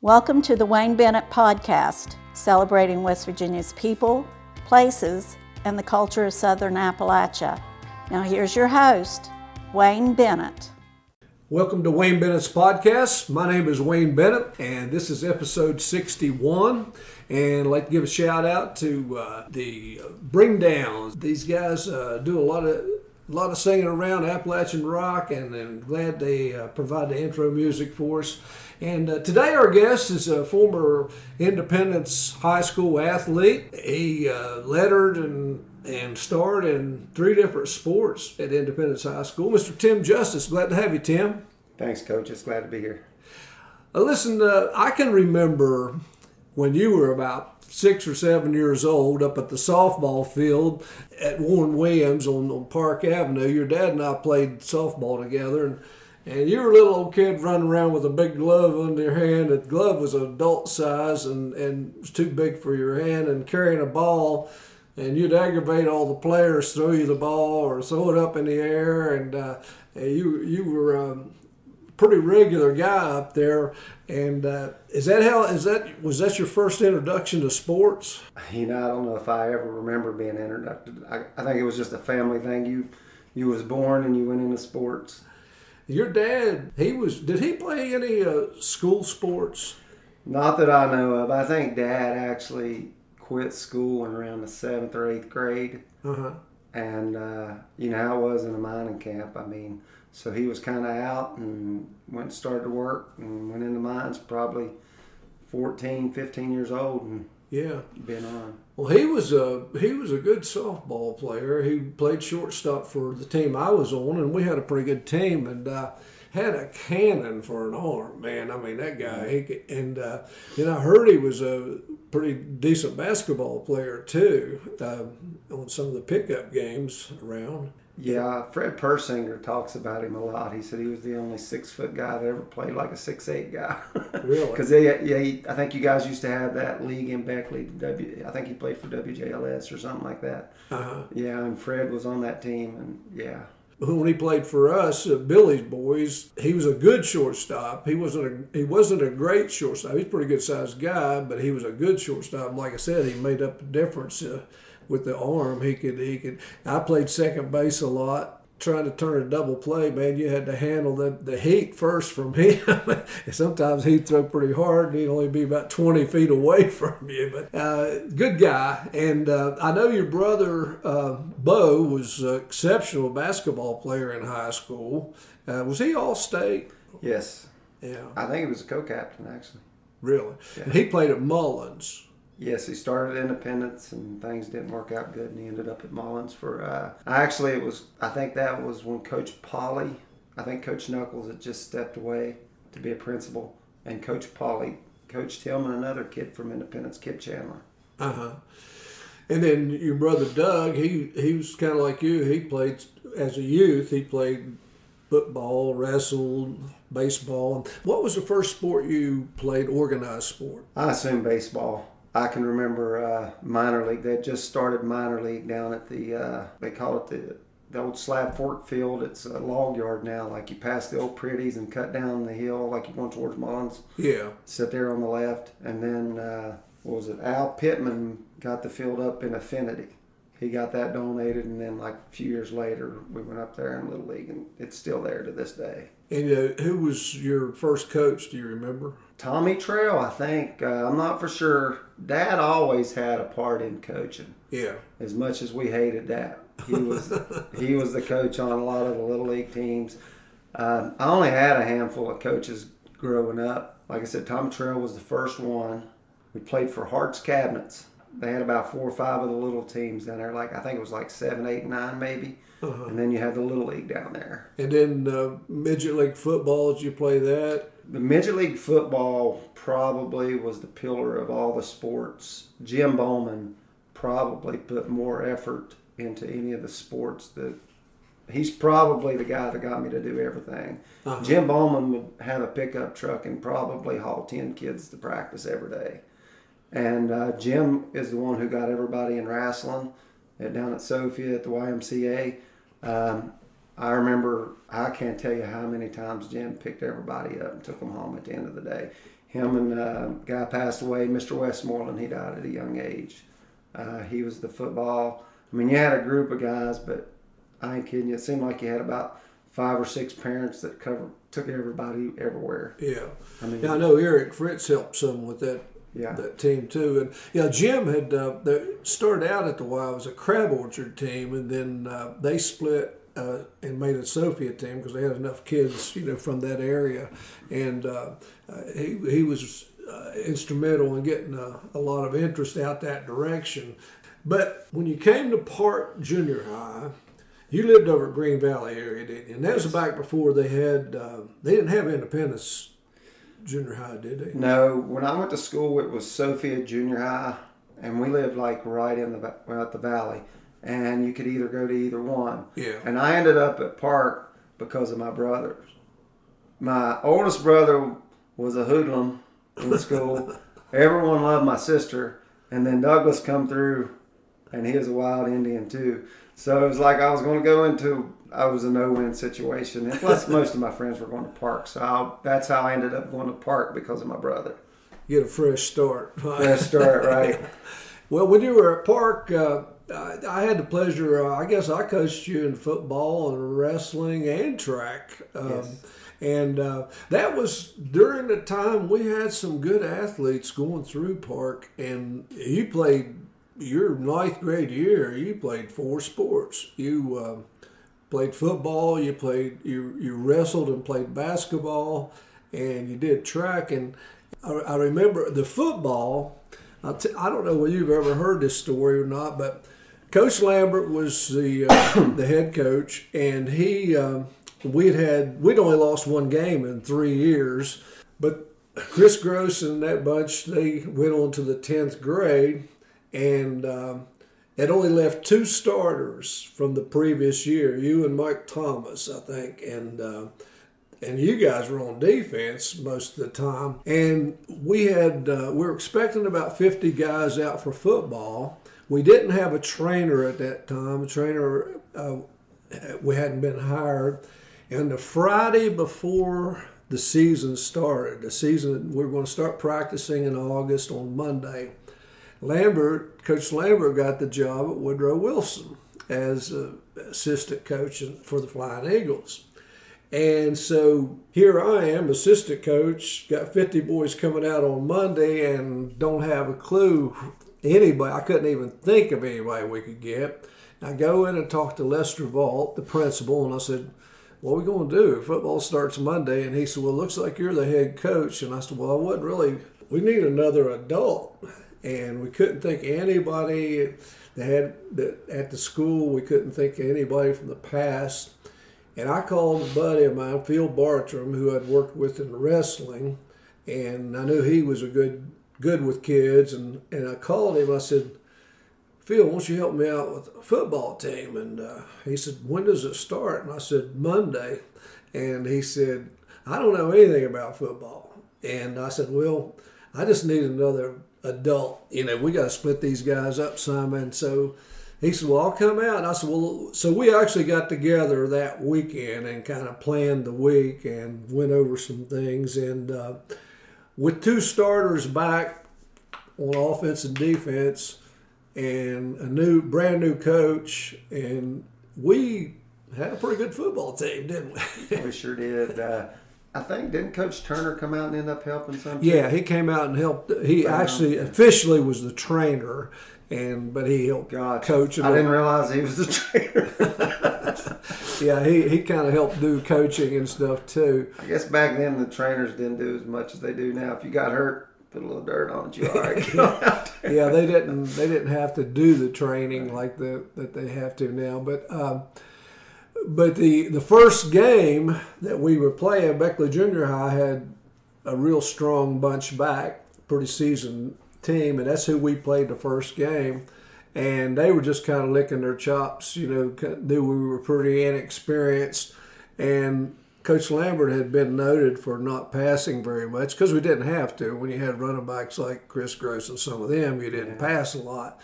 Welcome to the Wayne Bennett Podcast, celebrating West Virginia's people, places, and the culture of Southern Appalachia. Now here's your host, Wayne Bennett. Welcome to Wayne Bennett's Podcast. My name is Wayne Bennett, and this is episode 61. And I'd like to give a shout out to the Bring Downs. These guys do a lot of singing around Appalachian rock, and I'm glad they provide the intro music for us. And today our guest is a former Independence High School athlete. He lettered and starred in 3 different sports at Independence High School. Mr. Tim Justice, glad to have you, Tim. Thanks, Coach. It's glad to be here. Listen, I can remember when you were about 6 or 7 years old up at the softball field at Warren Williams on Park Avenue. Your dad and I played softball together, and you were a little old kid running around with a big glove under your hand. The glove was adult size and was too big for your hand, and carrying a ball, and you'd aggravate all the players, throw you the ball or throw it up in the air, and you were a pretty regular guy up there. And was that your first introduction to sports? I don't know if I ever remember being introduced. I think it was just a family thing. You was born and you went into sports. Your dad, did he play any school sports? Not that I know of. I think Dad actually quit school in around the 7th or 8th grade. Uh-huh. And you know how it was in a mining camp. So he was kind of out and started to work and went into mines probably 14, 15 years old and been on. Well, he was a good softball player. He played shortstop for the team I was on, and we had a pretty good team, and had a cannon for an arm, man. I mean, that guy. I heard he was a pretty decent basketball player too on some of the pickup games around. Yeah, Fred Persinger talks about him a lot. He said he was the only 6-foot guy that ever played like a 6'8" guy. Really? Because I think you guys used to have that league in Beckley. I think he played for WJLS or something like that. Uh-huh. Yeah, and Fred was on that team, and yeah. When he played for us, Billy's boys, he was a good shortstop. He wasn't a great shortstop. He's a pretty good sized guy, but he was a good shortstop. Like I said, he made up the difference with the arm. He could. I played second base a lot. Trying to turn a double play, man, you had to handle the heat first from him. Sometimes he'd throw pretty hard, and he'd only be about 20 feet away from you. But good guy. And I know your brother, Bo, was an exceptional basketball player in high school. Was he All-State? Yes. Yeah. I think he was a co-captain, actually. Really? Yeah. And he played at Mullins. Yes, he started at Independence and things didn't work out good, and he ended up at Mullins for. I think that was when Coach Polly. I think Coach Knuckles had just stepped away to be a principal, and Coach Polly coached him and another kid from Independence, Kip Chandler. Uh huh. And then your brother Doug, he was kind of like you. He played as a youth. He played football, wrestled, baseball. What was the first sport you played? Organized sport? I assume baseball. I can remember minor league. They had just started minor league down at they call it the old Slab Fork Field. It's a log yard now. Like you pass the old Pretties and cut down the hill like you're going towards Mullins. Yeah. Sit there on the left. And then, Al Pittman got the field up in Affinity. He got that donated, and then like a few years later, we went up there in Little League, and it's still there to this day. And who was your first coach? Do you remember? Tommy Trail, I think. I'm not for sure. Dad always had a part in coaching. Yeah. As much as we hated that, he was the coach on a lot of the Little League teams. I only had a handful of coaches growing up. Like I said, Tommy Trail was the first one. We played for Hart's Cabinets. They had about 4 or 5 of the little teams down there. I think it was 7, 8, 9 maybe. Uh-huh. And then you had the Little League down there. And then Midget League football, did you play that? The Midget League football probably was the pillar of all the sports. Jim Bowman probably put more effort into any of the sports. He's probably the guy that got me to do everything. Uh-huh. Jim Bowman would have a pickup truck and probably haul 10 kids to practice every day. And Jim is the one who got everybody in wrestling down at Sophia at the YMCA. I remember, I can't tell you how many times Jim picked everybody up and took them home at the end of the day. him and a guy passed away, Mr. Westmoreland. He died at a young age. He was the football. I mean, you had a group of guys, but I ain't kidding you. It seemed like you had about 5 or 6 parents that took everybody everywhere. Yeah. I mean, I know Eric Fritz helped some with that. Yeah. That team too, and Jim had they started out at the Y. It was a crab orchard team, and then they split and made a Sophia team because they had enough kids, from that area, and he was instrumental in getting a lot of interest out that direction. But when you came to Park Junior High, you lived over at Green Valley area, didn't you? And that was back before they didn't have Independence Junior High, did they? No, when I went to school, it was Sophia Junior High, and we lived like right in at the valley, and you could either go to either one. Yeah. And I ended up at Park because of my brothers. My oldest brother was a hoodlum in school. Everyone loved my sister, and then Douglas come through, and he was a wild Indian too. So it was like I was a no-win situation. And plus, most of my friends were going to Park. So that's how I ended up going to Park, because of my brother. Get a fresh start. Fresh start, right. Well, when you were at Park, I had the pleasure, I guess I coached you in football and wrestling and track. Yes. And that was during the time we had some good athletes going through Park. And you played your 9th grade year, you played 4 sports. You played football, you wrestled and played basketball, and you did track. And I remember the football. I don't know whether you've ever heard this story or not, but Coach Lambert was the head coach, and we'd only lost 1 game in 3 years, but Chris Gross and that bunch, they went on to the 10th grade, and it only left 2 starters from the previous year, you and Mike Thomas, I think, and you guys were on defense most of the time. And we were expecting about 50 guys out for football. We didn't have a trainer at that time. We hadn't been hired. And the Friday before the season started, we were going to start practicing in August on Monday. Coach Lambert got the job at Woodrow Wilson as assistant coach for the Flying Eagles. And so here I am, assistant coach, got 50 boys coming out on Monday and don't have a clue anybody. I couldn't even think of anybody we could get. I go in and talk to Lester Vault, the principal, and I said, what are we going to do? Football starts Monday. And he said, well, it looks like you're the head coach. And I said, well, I wasn't really. We need another adult. And we couldn't think of anybody at the school. We couldn't think of anybody from the past. And I called a buddy of mine, Phil Bartram, who I'd worked with in wrestling, and I knew he was good with kids. And I called him. I said, Phil, why don't you help me out with a football team? And he said, when does it start? And I said, Monday. And he said, I don't know anything about football. And I said, well, I just need another adult. We got to split these guys up, Simon. So he said, well, I'll come out. And I said, well, so we actually got together that weekend and kind of planned the week and went over some things. And with 2 starters back on offense and defense and a brand new coach, and we had a pretty good football team, didn't we? We sure did. I think, didn't Coach Turner come out and end up helping some? Yeah, he came out and helped. He actually officially was the trainer, but he helped coach. I didn't realize he was the trainer. Yeah, he kind of helped do coaching and stuff too. I guess back then the trainers didn't do as much as they do now. If you got hurt, put a little dirt on it, you all right. Yeah, they didn't have to do the training like that they have to now, But the first game that we were playing, Beckley Junior High had a real strong bunch back, pretty seasoned team, and that's who we played the first game. And they were just kind of licking their chops, knew we were pretty inexperienced. And Coach Lambert had been noted for not passing very much because we didn't have to. When you had running backs like Chris Gross and some of them, you didn't pass a lot.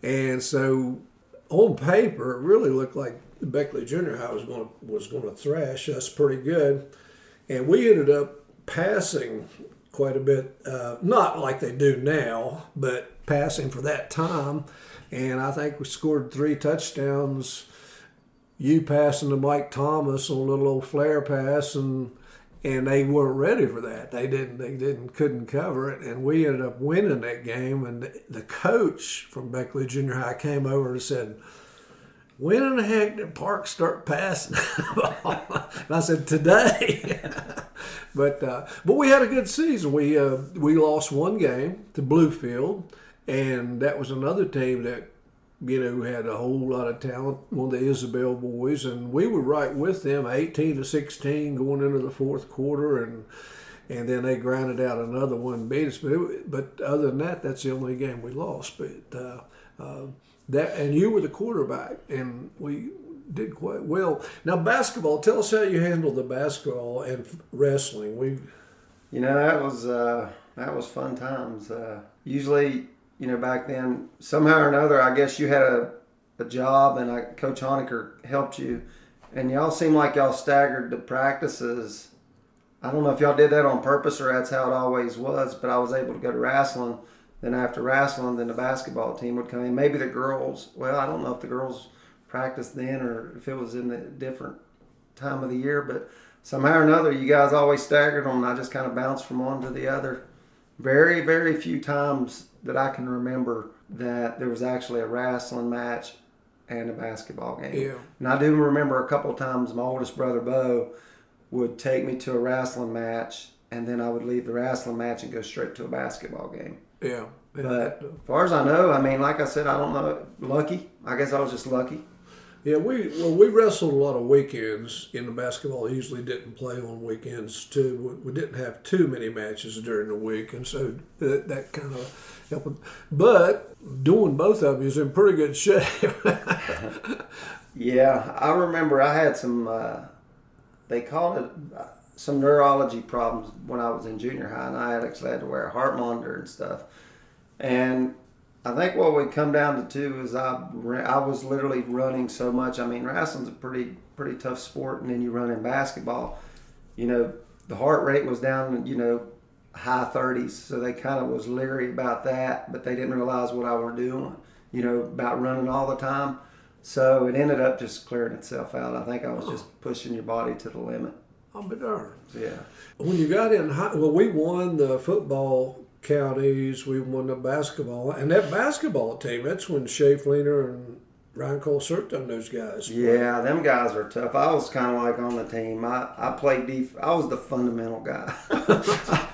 And so on paper, it really looked like Beckley Junior High was going to thrash us pretty good, and we ended up passing quite a bit, not like they do now, but passing for that time. And I think we scored 3 touchdowns. You passing to Mike Thomas on a little old flare pass, and they weren't ready for that. They couldn't cover it, and we ended up winning that game. And the coach from Beckley Junior High came over and said, "When in the heck did Park start passing the ball?" And I said, "Today." But we had a good season. We lost one game to Bluefield, and that was another team that had a whole lot of talent, one of the Isabel boys, and we were right with them, 18-16 going into the fourth quarter, and then they grinded out another one and beat us. But other than that, that's the only game we lost. But and you were the quarterback, and we did quite well. Now, basketball. Tell us how you handled the basketball and wrestling. That was fun times. Usually, back then, somehow or another, I guess you had a job, and Coach Honecker helped you, and y'all seemed like y'all staggered the practices. I don't know if y'all did that on purpose or that's how it always was, but I was able to go to wrestling. Then after wrestling, then the basketball team would come in. Maybe the girls, I don't know if the girls practiced then or if it was in a different time of the year, but somehow or another, you guys always staggered them, and I just kind of bounced from one to the other. Very, very few times that I can remember that there was actually a wrestling match and a basketball game. Yeah. And I do remember a couple of times my oldest brother, Bo, would take me to a wrestling match, and then I would leave the wrestling match and go straight to a basketball game. Yeah. But as far as I know, like I said, I don't know. Lucky. I guess I was just lucky. Yeah, we wrestled a lot of weekends in the basketball. Usually didn't play on weekends too. We didn't have too many matches during the week, and so that kind of helped. But doing both of you is in pretty good shape. Yeah, I remember I had some. They called it some neurology problems when I was in junior high, and I actually had to wear a heart monitor and stuff. And I think what we come down to too is I was literally running so much. Wrestling's a pretty tough sport, and then you run in basketball. The heart rate was down, high 30s, so they kind of was leery about that, but they didn't realize what I was doing, about running all the time. So it ended up just clearing itself out. I think I was just pushing your body to the limit. I'll be darned. Yeah. When you got in high, we won the football counties, we won the basketball, and that basketball team, that's when Shea Fleener and Ryan Colcerto and those guys played. Yeah, them guys were tough. I was kind of like on the team. I played I was the fundamental guy.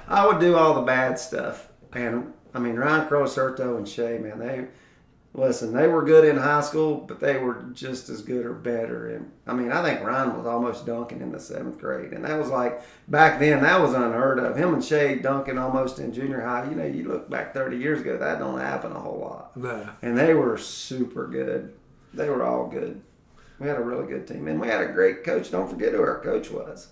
I would do all the bad stuff. And, Ryan Colcerto and Shea, man, they were good in high school, but they were just as good or better. And I think Ryan was almost dunking in the 7th grade. And that was like, back then, that was unheard of. Him and Shea dunking almost in junior high. You look back 30 years ago, that don't happen a whole lot. No. And they were super good. They were all good. We had a really good team. And we had a great coach. Don't forget who our coach was.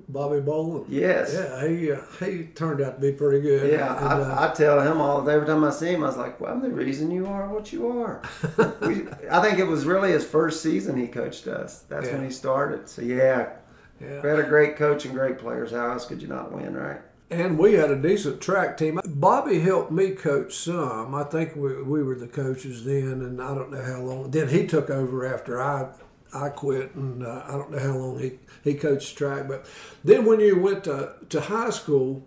Bobby Boland. Yes. Yeah, he turned out to be pretty good. Yeah, I tell him every time I see him, I was like, well, I'm the reason you are what you are. I think it was really his first season he coached us. That's when he started. So, yeah, we had a great coach and great players. How else could you not win, right? And we had a decent track team. Bobby helped me coach some. I think we were the coaches then, and I don't know how long. Then he took over after I quit, and I don't know how long he coached track. But then when you went to high school,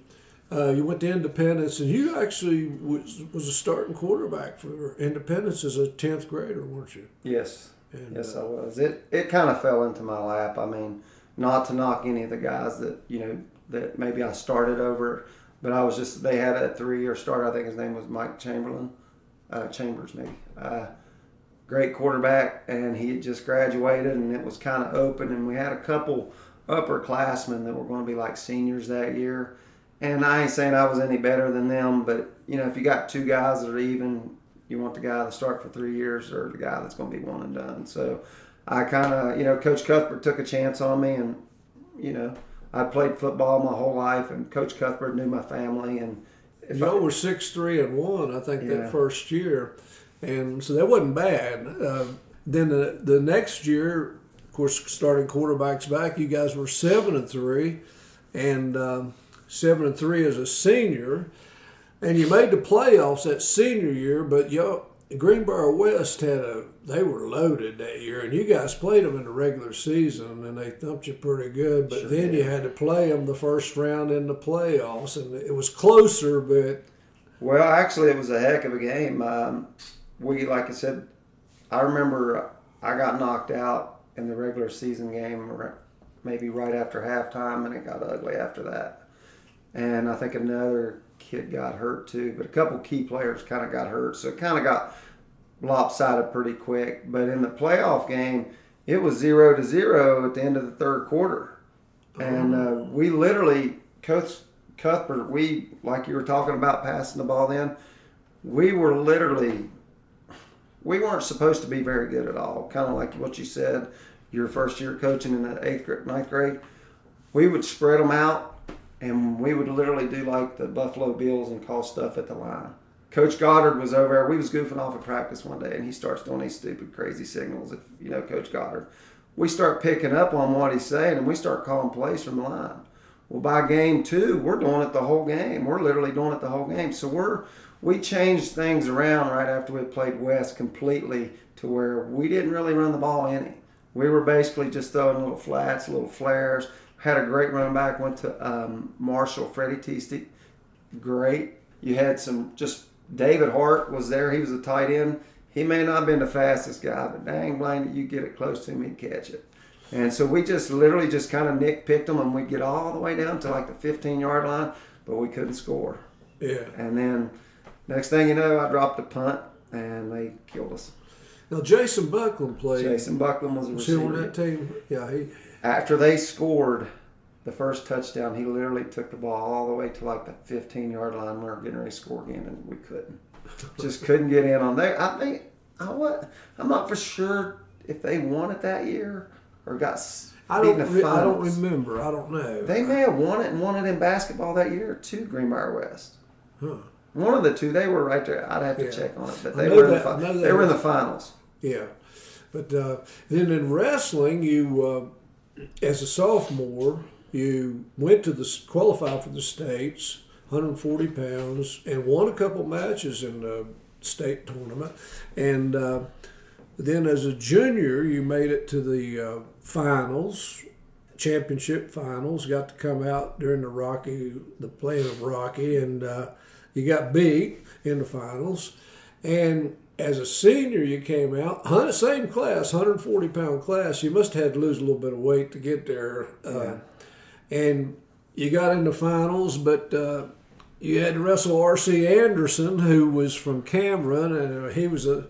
you went to Independence, and you actually was a starting quarterback for Independence as a 10th grader, weren't you? Yes. And, yes, I was. It kind of fell into my lap. Not to knock any of the guys that, that maybe I started over, but I was just, they had a 3-year starter. I think his name was Mike Chambers maybe. Great quarterback, and he had just graduated, and it was kind of open, and we had a couple upperclassmen that were going to be like seniors that year. And I ain't saying I was any better than them, but, if you got 2 guys that are even, you want the guy to start for 3 years or the guy that's going to be one and done. So I kind of, Coach Cuthbert took a chance on me, and, I played football my whole life, and Coach Cuthbert knew my family. And y'all were 6-3-1, I think, that first year. And so that wasn't bad. Then the next year, of course, starting quarterbacks back, you guys were 7-3, and 7-3 as a senior, and you made the playoffs that senior year. But Greenbrier West they were loaded that year, and you guys played them in the regular season, and they thumped you pretty good. But then you had to play them the first round in the playoffs, and it was closer, but. Well, actually, it was a heck of a game. Like I said, I remember I got knocked out in the regular season game maybe right after halftime, and it got ugly after that. And I think another kid got hurt too, but a couple key players kind of got hurt, so it kind of got lopsided pretty quick. But in the playoff game, it was 0-0 at the end of the third quarter. And we literally, Coach Cuthbert, like you were talking about passing the ball then, we weren't supposed to be very good at all. Kind of like what you said, your first year coaching in the ninth grade. We would spread them out, and we would literally do like the Buffalo Bills and call stuff at the line. Coach Goddard was over there. We was goofing off at practice one day, and he starts doing these stupid, crazy signals. If you know Coach Goddard, we start picking up on what he's saying, and we start calling plays from the line. Well, by game 2, we're doing it the whole game. We're literally doing it the whole game. So we changed things around right after we played West completely to where we didn't really run the ball any. We were basically just throwing little flats, little flares. Had a great running back, went to Marshall, Freddie Teasty. Great. You had David Hart was there. He was a tight end. He may not have been the fastest guy, but dang, Blaine, you get it close to him, he'd catch it. And so we just literally just kind of nitpicked them, and we'd get all the way down to like the 15-yard line, but we couldn't score. Yeah. And then next thing you know, I dropped a punt, and they killed us. Now, Jason Buckland played. Jason Buckland was a receiver. Was he on that team? Yeah. After they scored the first touchdown, he literally took the ball all the way to like the 15-yard line. We were getting ready to score again, and we couldn't. Just couldn't get in on there. I'm not for sure if they won it that year or got beat in the finals. I don't remember. I don't know. They may have won it and won it in basketball that year too, Greenbrier West. Huh. One of the two. They were right there. I'd have to check on it, but they were in the finals. Yeah. But then in wrestling, you, as a sophomore, you went to qualify for the states, 140 pounds, and won a couple matches in the state tournament. And then as a junior, you made it to the finals, championship finals, got to come out during the playing of Rocky, and you got beat in the finals. And as a senior, you came out, same class, 140-pound class. You must have had to lose a little bit of weight to get there. And you got in the finals, but you had to wrestle R.C. Anderson, who was from Cameron, and he was a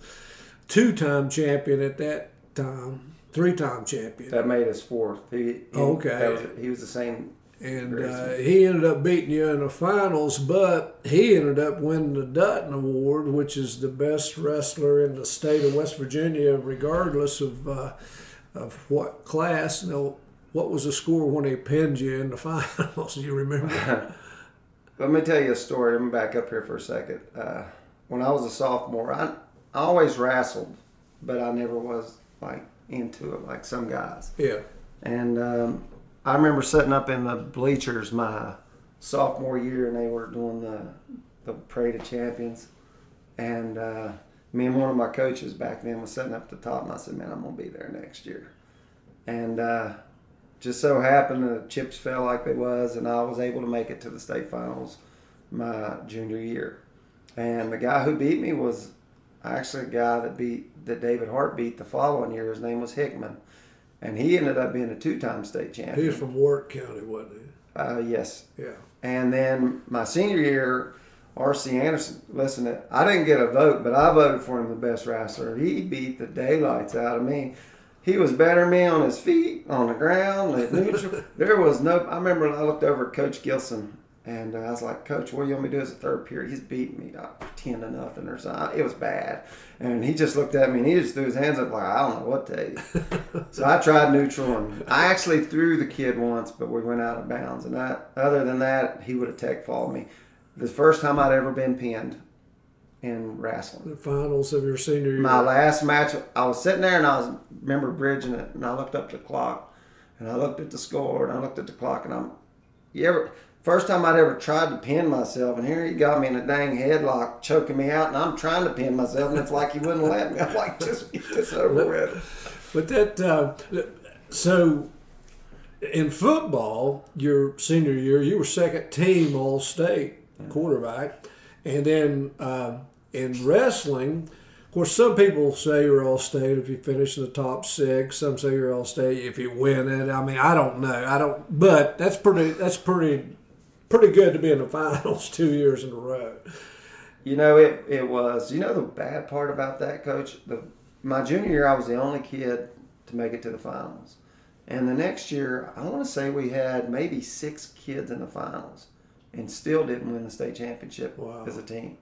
2-time champion at that time, 3-time champion. That made us 4th. He was the same. And he ended up beating you in the finals, but he ended up winning the Dutton Award, which is the best wrestler in the state of West Virginia, regardless of what class. Now, what was the score when he pinned you in the finals? Do you remember? Let me tell you a story. Let me back up here for a second. When I was a sophomore, I always wrestled, but I never was like into it like some guys. Yeah. And I remember sitting up in the bleachers my sophomore year, and they were doing the Parade of Champions. And me and one of my coaches back then was sitting up at the top, and I said, man, I'm going to be there next year. And just so happened the chips fell like they was, and I was able to make it to the state finals my junior year. And the guy who beat me was actually a guy that David Hart beat the following year. His name was Hickman. And he ended up being a 2-time state champion. He was from Warwick County, wasn't he? Yes. Yeah. And then my senior year, R.C. Anderson, listen, I didn't get a vote, but I voted for him the best wrestler. He beat the daylights out of me. He was better than me on his feet, on the ground, at neutral. There was no, I remember I looked over at Coach Gilson, and I was like, Coach, what do you want me to do as a third period? He's beating me 10-0 or something. It was bad. And he just looked at me, and he just threw his hands up like, I don't know what to tell you. So I tried neutral, and I actually threw the kid once, but we went out of bounds. And other than that, he would have tech followed me. The first time I'd ever been pinned in wrestling. The finals of your senior year. My last match, I was sitting there, and I remember bridging it, and I looked up at the clock, and I looked at the score, and I looked at the clock, and first time I'd ever tried to pin myself, and here he got me in a dang headlock, choking me out, and I'm trying to pin myself, and it's like he wouldn't let me. I'm like, just get this over with. But so in football, your senior year, you were second team All-State quarterback, and then in wrestling. Of course, some people say you're All-State if you finish in the top 6. Some say you're All-State if you win it. I mean, I don't know. But that's pretty good to be in the finals 2 years in a row. You know, it was. You know the bad part about that, Coach? My junior year, I was the only kid to make it to the finals. And the next year, I want to say we had maybe 6 kids in the finals and still didn't win the state championship as a team.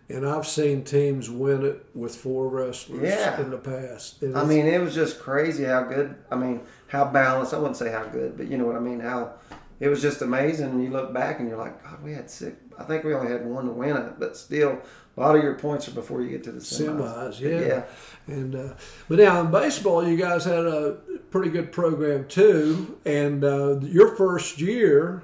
And I've seen teams win it with 4 wrestlers in the past. I mean, it was just crazy how good, how balanced, I wouldn't say how good, but you know what I mean, how it was just amazing. And you look back and you're like, God, we had 6. I think we only had 1 to win it, but still, a lot of your points are before you get to the semis. Yeah. And but now in baseball, you guys had a pretty good program too. And your first year,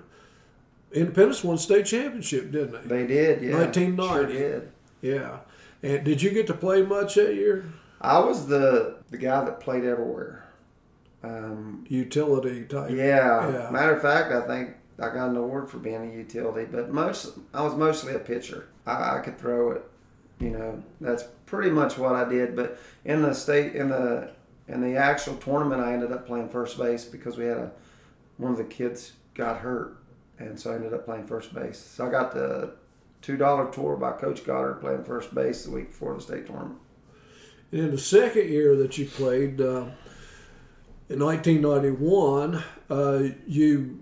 Independence won state championship, didn't they? They did, yeah. 1990. Sure did. Yeah. And did you get to play much that year? I was the guy that played everywhere. Utility type. Yeah. Matter of fact, I think I got an award for being a utility, but I was mostly a pitcher. I could throw it. You know, that's pretty much what I did. But in the actual tournament, I ended up playing first base because we had one of the kids got hurt, and so I ended up playing first base. So I got the $2 tour by Coach Goddard playing first base the week before the state tournament. And in the second year that you played, in 1991, you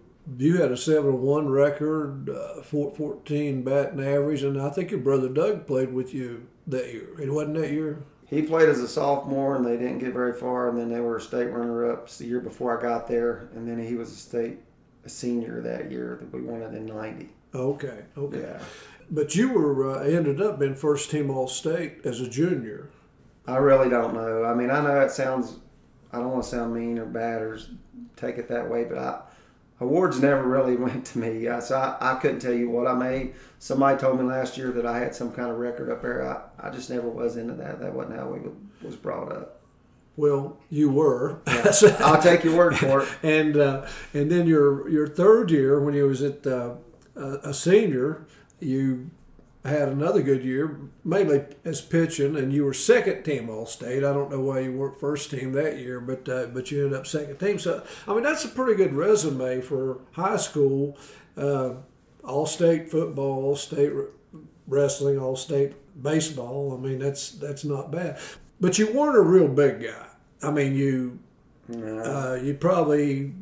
had a 7-1 record, 414 batting average, and I think your brother Doug played with you that year. It wasn't that year? He played as a sophomore, and they didn't get very far, and then they were state runner-ups the year before I got there, and then he was a senior that year that we won it in 90. Okay. Yeah. But you were ended up being first team All-State as a junior. I really don't know. I mean, I know it sounds, I don't want to sound mean or bad or take it that way, but awards never really went to me. So I couldn't tell you what I made. Somebody told me last year that I had some kind of record up there. I just never was into that. That wasn't how we was brought up. Well, you were. Yeah. I'll take your word for it. And then your third year, when you was at a senior, you had another good year, mainly as pitching, and you were second team All-State. I don't know why you weren't first team that year, but you ended up second team. So, I mean, that's a pretty good resume for high school. All-State football, All-State wrestling, All-State baseball. I mean, that's not bad. But you weren't a real big guy. I mean, you probably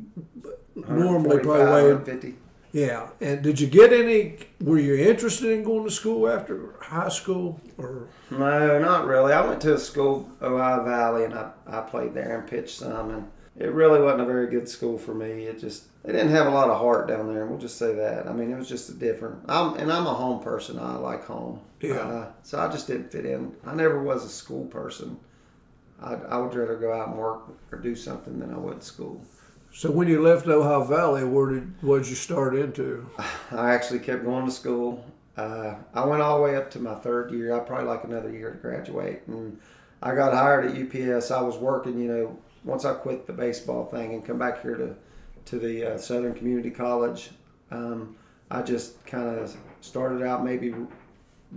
normally weighed 150. Yeah, and did you get any? Were you interested in going to school after high school, or? No, not really. I went to a school, Ohio Valley, and I played there and pitched some, and it really wasn't a very good school for me. They didn't have a lot of heart down there. We'll just say that. I mean, it was just a different. I'm a home person. I like home. Yeah. So I just didn't fit in. I never was a school person. I would rather go out and work or do something than I would school. So when you left Ohio Valley, what did you start into? I actually kept going to school. I went all the way up to my third year. I probably like another year to graduate. And I got hired at UPS. I was working, once I quit the baseball thing and come back here to the Southern Community College, I just kind of started out maybe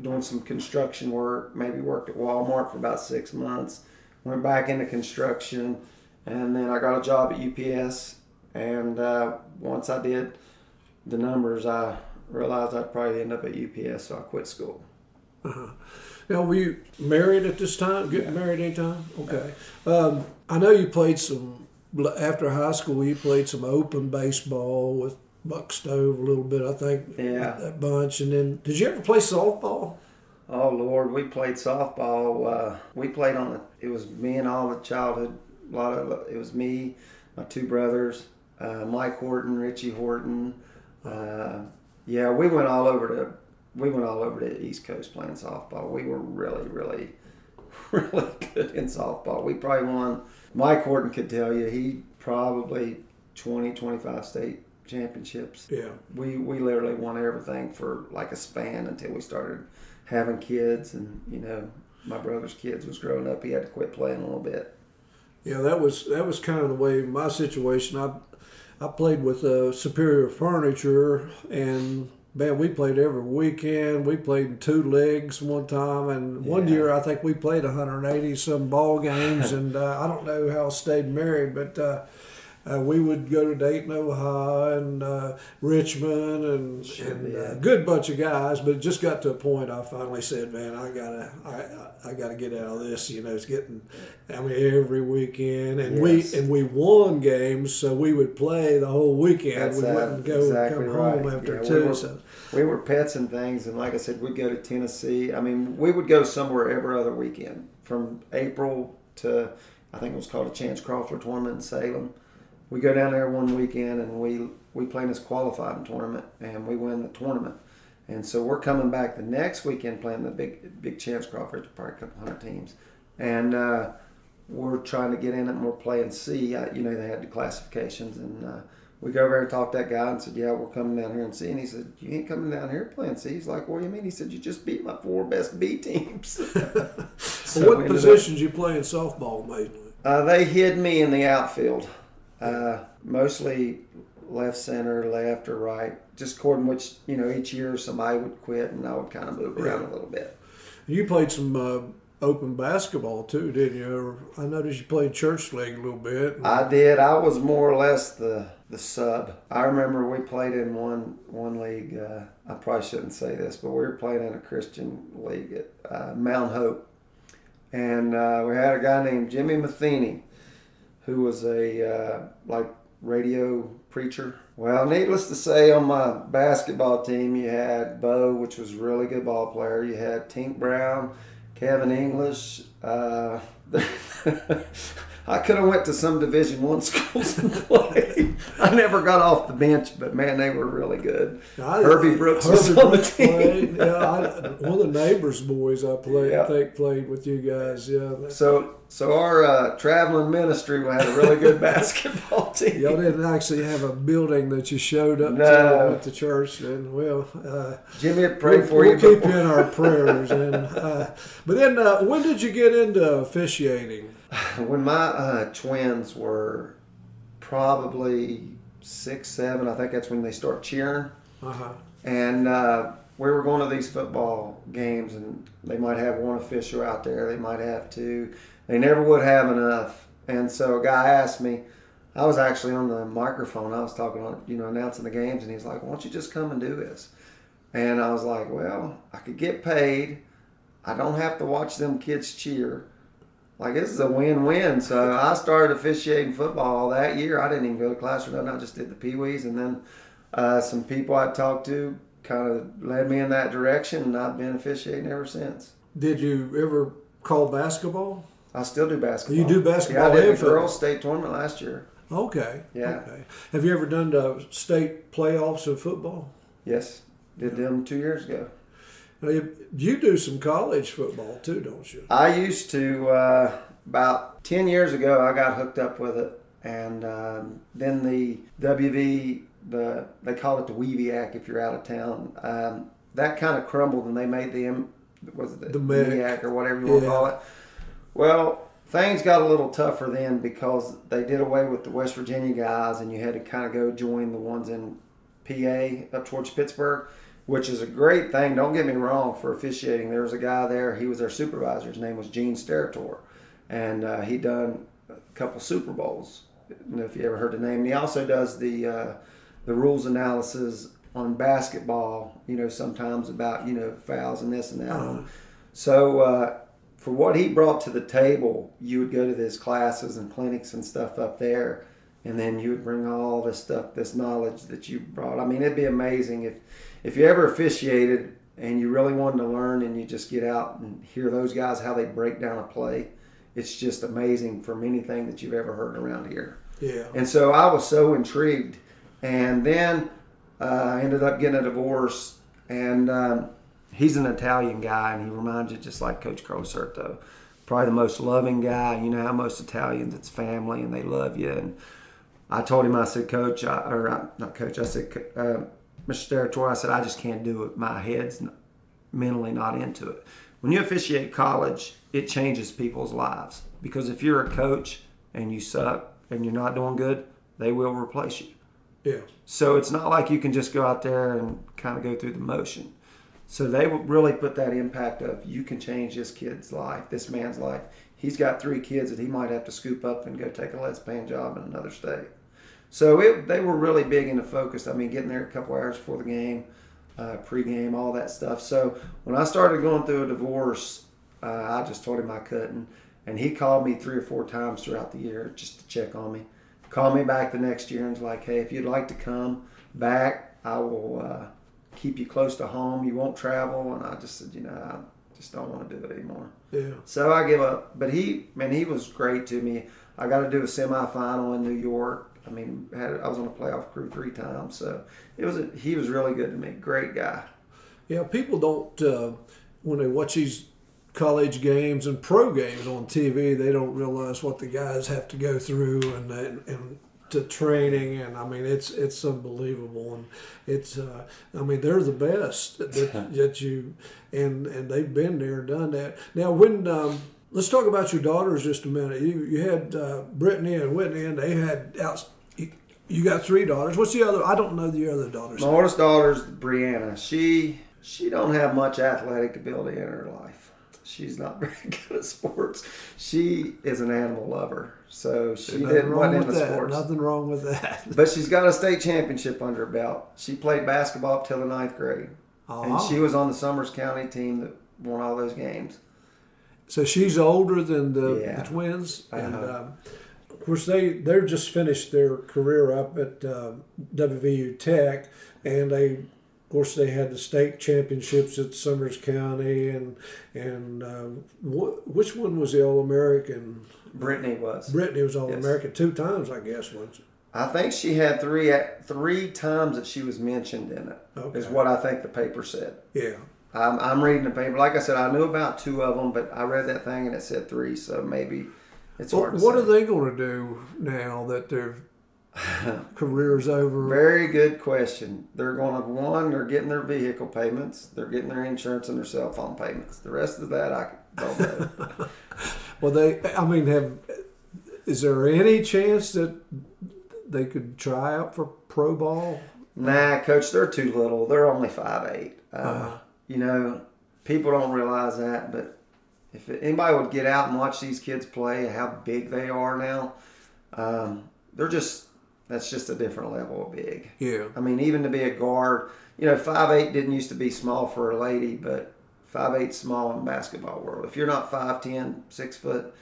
doing some construction work, maybe worked at Walmart for about 6 months, went back into construction. And then I got a job at UPS, and once I did the numbers, I realized I'd probably end up at UPS, so I quit school. Uh-huh. Now, were you married at this time? Getting married anytime? Okay. I know you played after high school, you played some open baseball with Buck Stove a little bit, I think. Yeah. That bunch. And then, did you ever play softball? Oh, Lord, we played softball. We played it was me and all the childhood. It was me, my 2 brothers, Mike Horton, Richie Horton. We went all over the East Coast playing softball. We were really, really, really good in softball. We probably won. Mike Horton could tell you he probably 20, 25 state championships. Yeah. We literally won everything for like a span until we started having kids, and my brother's kids was growing up. He had to quit playing a little bit. Yeah, that was kind of the way my situation. I played with Superior Furniture, and man, we played every weekend. We played in 2 leagues one time, and one year I think we played 180 some ball games. And I don't know how I stayed married, but we would go to Dayton, Ohio, and Richmond, and good bunch of guys. But it just got to a point I finally said, "Man, I gotta get out of this." It's getting, every weekend, and we won games, so we would play the whole weekend. We wouldn't come home after 2. We were pets and things, and like I said, we'd go to Tennessee. We would go somewhere every other weekend from April to, I think it was called a Chance Crawford tournament in Salem. We go down there one weekend, and we play in this qualifying tournament, and we win the tournament. And so we're coming back the next weekend playing the big Chance Crawford, probably a couple hundred teams. And we're trying to get in it, and we're playing C. They had the classifications. And we go over and talk to that guy and said, "Yeah, we're coming down here and C." And he said, "You ain't coming down here playing C." He's like, "What do you mean?" He said, "You just beat my 4 best B teams." So what positions you play in softball mainly? They hid me in the outfield. Mostly left, center, left, or right. Just according which, each year somebody would quit, and I would kind of move around a little bit. You played some open basketball too, didn't you? I noticed you played church league a little bit. I did. I was more or less the sub. I remember we played in one league. I probably shouldn't say this, but we were playing in a Christian league at Mount Hope. And we had a guy named Jimmy Matheny, who was a radio preacher. Well, needless to say, on my basketball team, you had Bo, which was a really good ball player. You had Tink Brown, Kevin English. I could have went to some Division I schools and played. I never got off the bench, but man, they were really good. Herbie Brooks was on the team. One of the neighbors' boys I think played with you guys. Yeah. So our traveling ministry had a really good basketball team. Y'all didn't actually have a building that you showed up to at the church, and Jimmy had prayed for you. We'll keep you in our prayers. But then, when did you get into officiating? When my twins were probably 6, 7, I think that's when they start cheering. And we were going to these football games, and they might have one official out there. They might have 2. They never would have enough. And so a guy asked me, I was actually on the microphone. I was talking on, announcing the games, and he's like, "Why don't you just come and do this?" And I was like, well, I could get paid. I don't have to watch them kids cheer. Like, this is a win-win. So I started officiating football that year. I didn't even go to class or nothing. I just did the Pee-wees. And then some people I talked to kind of led me in that direction, and I've been officiating ever since. Did you ever call basketball? I still do basketball. You do basketball? Yeah, I did the girls' state tournament last year. Okay. Yeah. Okay. Have you ever done the state playoffs of football? Yes. Did them 2 years ago. Now, you do some college football too, don't you? I used to. About 10 years ago, I got hooked up with it. And then the WV, they call it the WEVIAC if you're out of town. That kind of crumbled, and they made the MEAC or whatever you want to call it. Well, things got a little tougher then because they did away with the West Virginia guys, and you had to kind of go join the ones in PA up towards Pittsburgh, which is a great thing. Don't get me wrong for officiating. There was a guy there. He was their supervisor. His name was Gene Sterator, and he done a couple Super Bowls. I don't know if you ever heard the name. And he also does the rules analysis on basketball. Sometimes about fouls and this and that. So. For what he brought to the table, you would go to his classes and clinics and stuff up there, and then you would bring all this stuff, this knowledge that you brought. I mean, it'd be amazing if you ever officiated and you really wanted to learn, and you just get out and hear those guys, how they break down a play. It's just amazing from anything that you've ever heard around here. Yeah. And so I was so intrigued. And then I ended up getting a divorce, and he's an Italian guy, and he reminds you just like Coach Crocerto. Probably the most loving guy. You know how most Italians, it's family, and they love you. And I told him, I said, Coach, not Coach, I said, Mr. Territory, I said, I just can't do it. My head's mentally not into it. When you officiate college, it changes people's lives. Because if you're a coach and you suck and you're not doing good, they will replace you. Yeah. So it's not like you can just go out there and kind of go through the motion. So they will really put that impact of, you can change this kid's life, this man's life. He's got 3 kids that he might have to scoop up and go take a less paying job in another state. So they were really big into focus. I mean, getting there a couple hours before the game, pregame, all that stuff. So when I started going through a divorce, I just told him I couldn't. And he called me 3 or 4 times throughout the year just to check on me. Called me back the next year and was like, hey, if you'd like to come back, I will keep you close to home. You won't travel. And I just said, I just don't want to do it anymore. Yeah. So I give up. But he was great to me. I got to do a semifinal in New York. I mean, I was on the playoff crew 3 times. So he was really good to me. Great guy. Yeah, people don't, when they watch these college games and pro games on TV, they don't realize what the guys have to go through and to training, and I mean it's unbelievable, and it's I mean they're the best that you and they've been there and done that. Now when let's talk about your daughters just a minute. You had Brittany and Whitney, and they had you got 3 daughters. What's the other? I don't know the other daughters. My oldest daughter's Brianna. She don't have much athletic ability in her life. She's not very good at sports. She is an animal lover, so she wasn't into sports. Nothing wrong with that. But she's got a state championship under her belt. She played basketball up till the 9th grade, and she was on the Summers County team that won all those games. So she's older than the twins, and of course they're just finished their career up at WVU Tech, and of course, they had the state championships at Summers County, and which one was the All-American? Brittany was. Brittany was All-American 2 times, I guess, once. I think she had three times that she was mentioned in it. Okay. Is what I think the paper said. Yeah. I'm reading the paper. Like I said, I knew about 2 of them, but I read that thing and it said 3, so maybe it's hard to say. What are they going to do now that their career's over? Very good question. They're going to, they're getting their vehicle payments, they're getting their insurance and their cell phone payments. The rest of that, I don't know. Well, is there any chance that they could try out for pro ball? Nah, Coach, they're too little. They're only 5'8". People don't realize that, but if anybody would get out and watch these kids play, how big they are now, that's just a different level of big. Yeah. I mean, even to be a guard, 5'8" didn't used to be small for a lady, but 5'8" small in the basketball world. If you're not 5'10", 6 foot,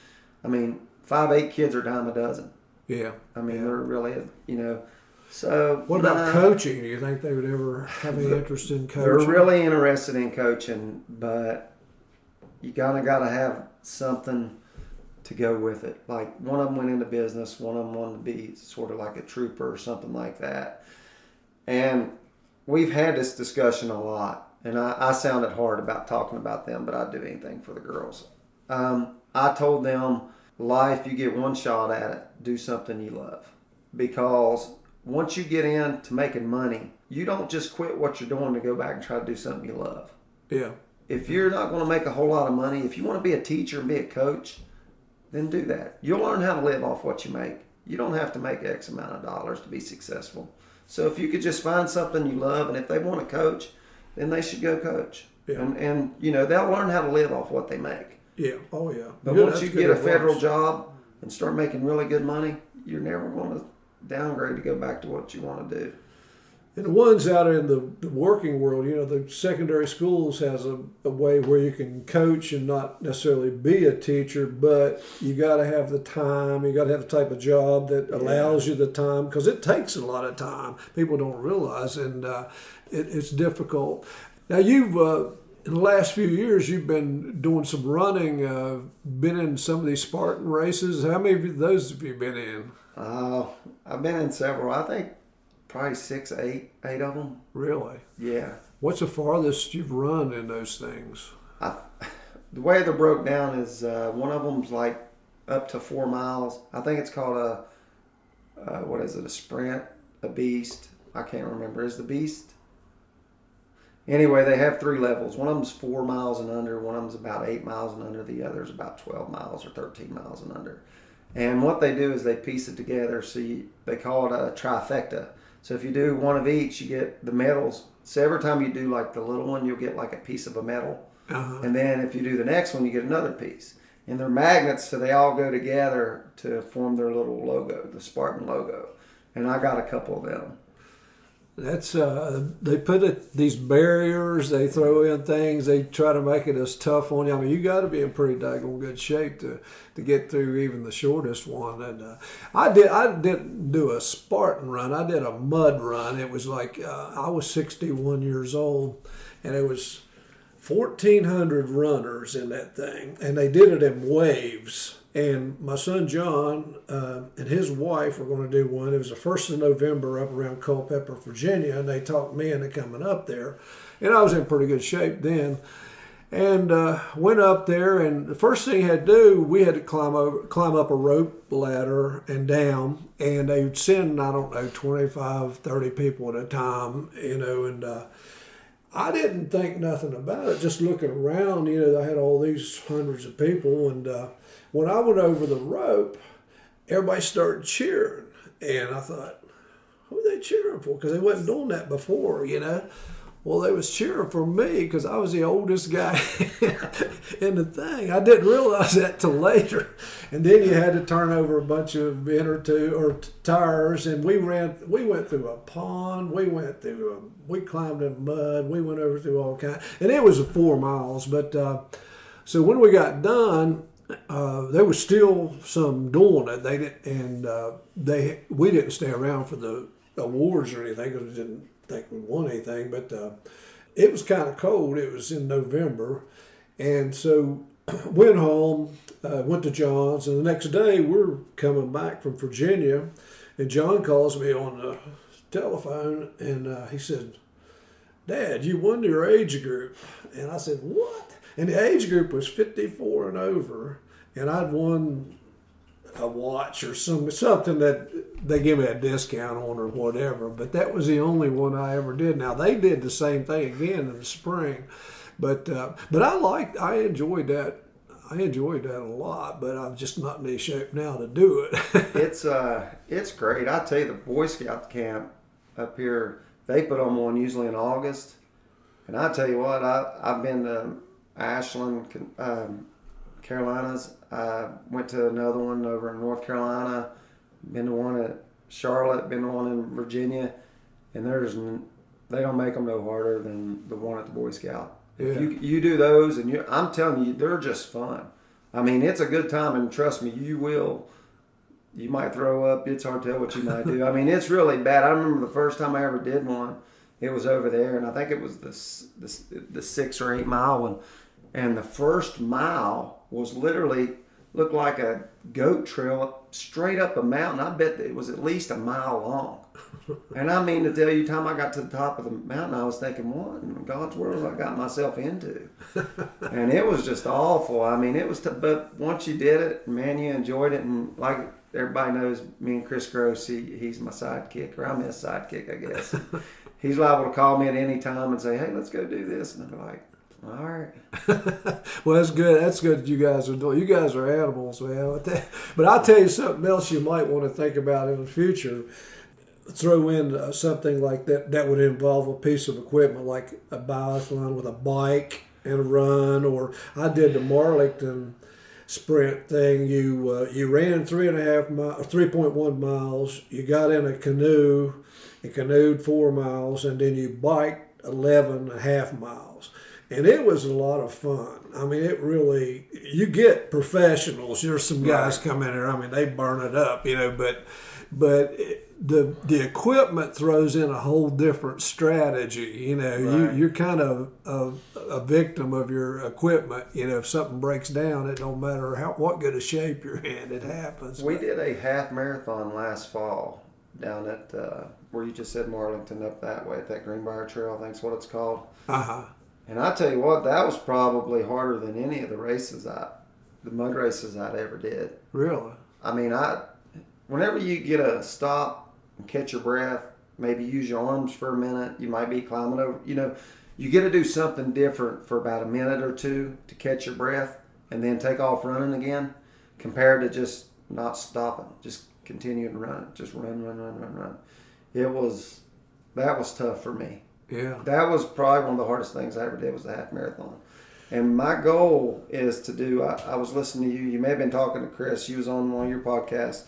5'8" kids are dime a dozen. Yeah. They're really, So what about coaching? Do you think they would ever have any interest in coaching? They're really interested in coaching, but you got to have something to go with it. Like one of them went into business, one of them wanted to be sort of like a trooper or something like that. And we've had this discussion a lot, and I sounded hard about talking about them, but I'd do anything for the girls. I told them, life, you get one shot at it. Do something you love. Because once you get into making money, you don't just quit what you're doing to go back and try to do something you love. Yeah. If you're not going to make a whole lot of money, if you want to be a teacher and be a coach, then do that. You'll learn how to live off what you make. You don't have to make X amount of dollars to be successful. So if you could just find something you love, and if they want to coach, then they should go coach. Yeah. And they'll learn how to live off what they make. Yeah. Oh, yeah. But once you get a federal job and start making really good money, you're never going to downgrade to go back to what you want to do. And the ones out in the working world, the secondary schools has a way where you can coach and not necessarily be a teacher, but you got to have the time. You got to have the type of job that allows you the time, because it takes a lot of time. People don't realize, and it's difficult. Now you've in the last few years, you've been doing some running, been in some of these Spartan races. How many of those have you been in? I've been in several. I think probably 6, 8 of them. Really? Yeah. What's the farthest you've run in those things? The way they're broke down is one of them's like up to 4 miles. I think it's called what is it, a sprint, a beast. I can't remember. Is the beast? Anyway, they have 3 levels. One of them's 4 miles and under. One of them's about 8 miles and under. The other's about 12 miles or 13 miles and under. And what they do is they piece it together. So they call it a trifecta. So if you do one of each, you get the medals. So every time you do like the little one, you'll get like a piece of a medal. And then if you do the next one, you get another piece. And they're magnets, so they all go together to form their little logo, the Spartan logo. And I got a couple of them. That's they put these barriers, they throw in things, they try to make it as tough on you. I mean, you got to be in pretty daggone good shape to get through even the shortest one. And I didn't do a Spartan run. I did a mud run. It was like I was 61 years old, and it was 1,400 runners in that thing, and they did it in waves. And my son John and his wife were going to do one. It was the 1st of November up around Culpeper, Virginia, and they talked me into coming up there. And I was in pretty good shape then. And went up there, and the first thing I had to do, we had to climb up a rope ladder and down. And they would send, I don't know, 25, 30 people at a time, and I didn't think nothing about it. Just looking around, I had all these hundreds of people, and when I went over the rope, everybody started cheering. And I thought, who are they cheering for? Because they wasn't doing that before, Well, they was cheering for me because I was the oldest guy in the thing. I didn't realize that till later. And then you had to turn over a bunch of tires, and we went through a pond. We climbed in mud. We went over through all kinds. And it was 4 miles. But so when we got done, there was still some doing it. They didn't, and we didn't stay around for the awards or anything because we didn't think we won anything. But it was kind of cold. It was in November, and so went home, went to John's, and the next day we're coming back from Virginia, and John calls me on the telephone, and he said, "Dad, you won your age group." And I said, "What?" And the age group was 54 and over, and I'd won a watch or something that they give me a discount on or whatever. But that was the only one I ever did. Now they did the same thing again in the spring, but I enjoyed that. I enjoyed that a lot, but I'm just not in any shape now to do it. It's great. I tell you, the Boy Scout camp up here, they put on one usually in August, and I tell you what, I've been to Ashland, Carolinas. I went to another one over in North Carolina. Been to one at Charlotte. Been to one in Virginia, and they don't make them no harder than the one at the Boy Scout. Yeah. If you do those, and I'm telling you, they're just fun. I mean, it's a good time, and trust me, you will. You might throw up. It's hard to tell what you might do. I mean, it's really bad. I remember the first time I ever did one. It was over there, and I think it was the 6 or 8 mile one. And the first mile was literally looked like a goat trail straight up a mountain. I bet it was at least a mile long. And I mean to tell you, time I got to the top of the mountain, I was thinking, what in God's world I got myself into? And it was just awful. I mean, it was, but once you did it, man, you enjoyed it. And like everybody knows, me and Chris Gross, he's my sidekick, or I'm his sidekick, I guess. He's liable to call me at any time and say, hey, let's go do this. And I'm like, all right. Well, that's good. That's good that you guys are doing. You guys are animals, man. But I'll tell you something else you might want to think about in the future. Throw in something like that would involve a piece of equipment like a biathlon with a bike and a run. Or I did the Marlington sprint thing. You ran 3.1 miles. You got in a canoe and canoed 4 miles, and then you biked 11.5 miles. And it was a lot of fun. I mean, it really, you get professionals. There's some guys come in there, I mean, they burn it up, but the equipment throws in a whole different strategy. Right. You're kind of a victim of your equipment. If something breaks down, it don't matter what good a shape you're in, it happens. We did a half marathon last fall down at where you just said Marlington, up that way at that Greenbrier Trail, I think's what it's called. Uh-huh. And I tell you what, that was probably harder than any of the mud races I'd ever did. Really? I mean, whenever you get a stop and catch your breath, maybe use your arms for a minute. You might be climbing over. You get to do something different for about a minute or two to catch your breath and then take off running again, compared to just not stopping, just continuing to run, just run. That was tough for me. Yeah. That was probably one of the hardest things I ever did, was the half marathon. And my goal is to do, I was listening to you. You may have been talking to Chris. She was on one of your podcasts.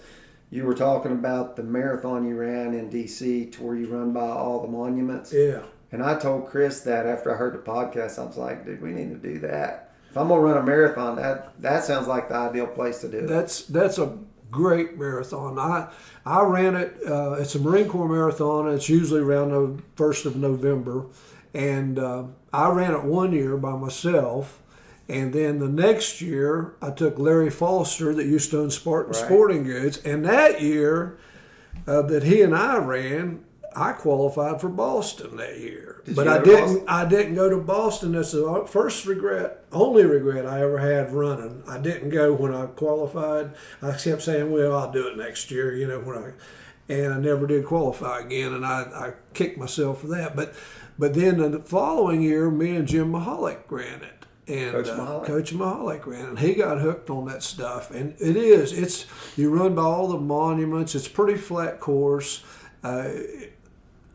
You were talking about the marathon you ran in D.C. to where you run by all the monuments. Yeah. And I told Chris that after I heard the podcast. I was like, dude, we need to do that. If I'm going to run a marathon, that sounds like the ideal place to do it. That's a great marathon. I ran it. It's a Marine Corps marathon. It's usually around the 1st of November. And I ran it one year by myself. And then the next year, I took Larry Foster that used to own Spartan Sporting Goods. And that year that he and I ran, I qualified for Boston that year. But I didn't go to Boston. That's the only regret I ever had running. I didn't go when I qualified. I kept saying, well, I'll do it next year, and I never did qualify again, and I kicked myself for that. But then the following year, me and Jim Mahalik ran it. And Coach Mahalik ran, and he got hooked on that stuff. And it's you run by all the monuments. It's a pretty flat course.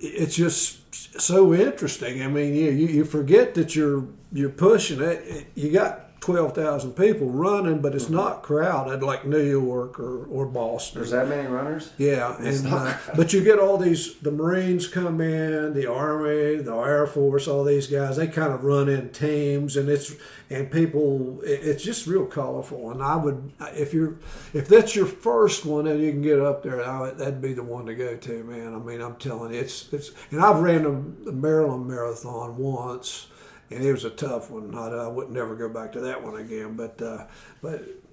It's just so interesting. I mean, you forget that you're pushing it. You got 12,000 people running, but it's not crowded like New York or Boston. There's that many runners? Yeah, but you get all the Marines come in, the Army, the Air Force, all these guys. They kind of run in teams, and it's just real colorful. And I would, if that's your first one and you can get up there, that'd be the one to go to, man. I mean, I'm telling you, it's. And I've ran the Maryland Marathon once. And it was a tough one. I would never go back to that one again. But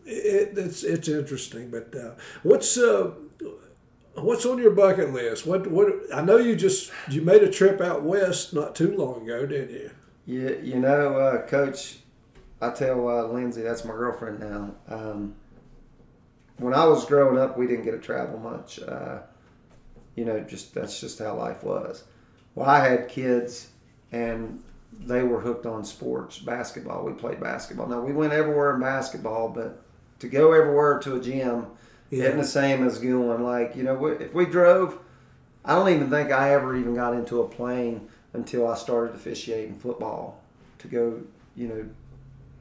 it's interesting. But what's on your bucket list? What I know you made a trip out west not too long ago, didn't you? Yeah, Coach. I tell Lindsay, that's my girlfriend now. When I was growing up, we didn't get to travel much. That's just how life was. Well, I had kids, and they were hooked on sports, basketball. We played basketball. Now, we went everywhere in basketball, but to go everywhere to a gym isn't the same as going. If we drove, I don't even think I ever even got into a plane until I started officiating football to go,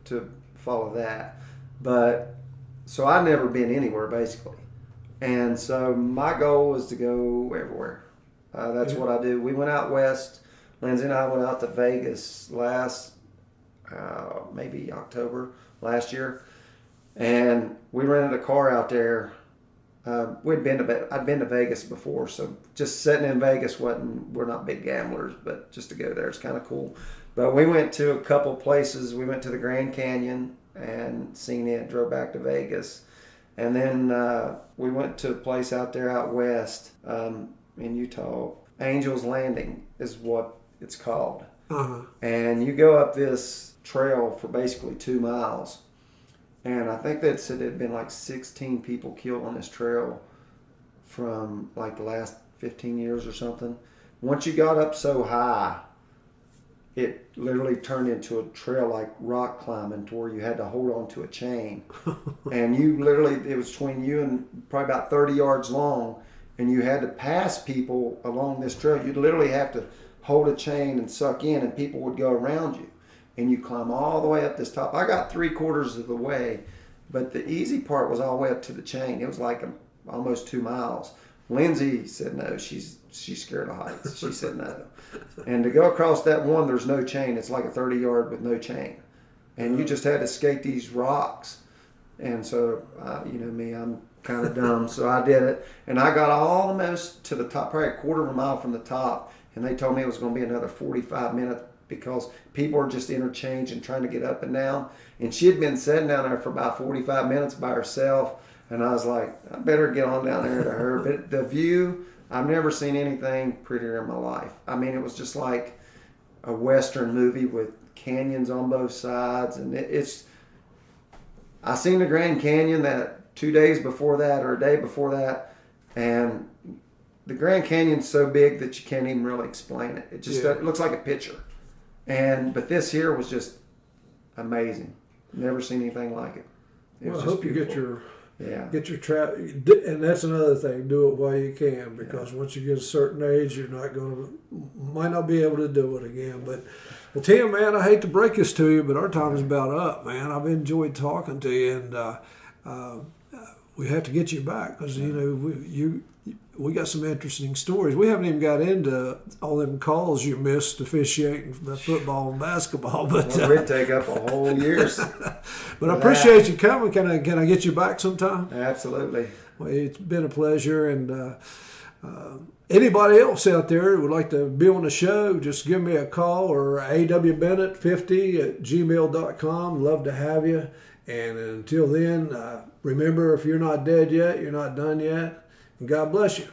to follow that. But, so I'd never been anywhere, basically. And so my goal was to go everywhere. That's what I do. We went out west. Lindsay and I went out to Vegas maybe October last year, and we rented a car out there. I'd been to Vegas before, so just sitting in Vegas we're not big gamblers, but just to go there is kind of cool. But we went to a couple places. We went to the Grand Canyon and seen it, drove back to Vegas, and then we went to a place out there out west in Utah. Angel's Landing is what it's called. And you go up this trail for basically 2 miles, and I think they said there'd been like 16 people killed on this trail from like the last 15 years or something. Once you got up so high, it literally turned into a trail like rock climbing, to where you had to hold on to a chain. And it was between you and probably about 30 yards long, and you had to pass people along this trail. You'd literally have to hold a chain and suck in, and people would go around you. And you climb all the way up this top. I got 3/4 of the way, but the easy part was all the way up to the chain. It was like almost 2 miles. Lindsay said no, she's scared of heights. She said no. And to go across that one, there's no chain. It's like a 30-yard with no chain. And you just had to skate these rocks. And so, me, I'm kind of dumb. So I did it. And I got almost to the top, probably a 1/4 of a mile from the top. And they told me it was going to be another 45 minutes because people are just interchanging, trying to get up and down. And she had been sitting down there for about 45 minutes by herself. And I was like, I better get on down there to her. But the view, I've never seen anything prettier in my life. I mean, it was just like a Western movie with canyons on both sides. And I seen the Grand Canyon that 2 days before that or a day before that. And the Grand Canyon's so big that you can't even really explain it. It just it looks like a picture. But this here was just amazing. Never seen anything like it. Well, I hope beautiful. you get your trap, and that's another thing. Do it while you can, because once you get a certain age, you're might not be able to do it again. But well, Tim, man, I hate to break this to you, but our time is about up, man. I've enjoyed talking to you, and we have to get you back because we got some interesting stories. We haven't even got into all them calls you missed officiating for football and basketball. But it'd take up a whole year's. But I appreciate you coming. Can I get you back sometime? Absolutely. Well, it's been a pleasure. And anybody else out there who would like to be on the show, just give me a call or awbennett50@gmail.com. Love to have you. And until then, remember, if you're not dead yet, you're not done yet. And God bless you.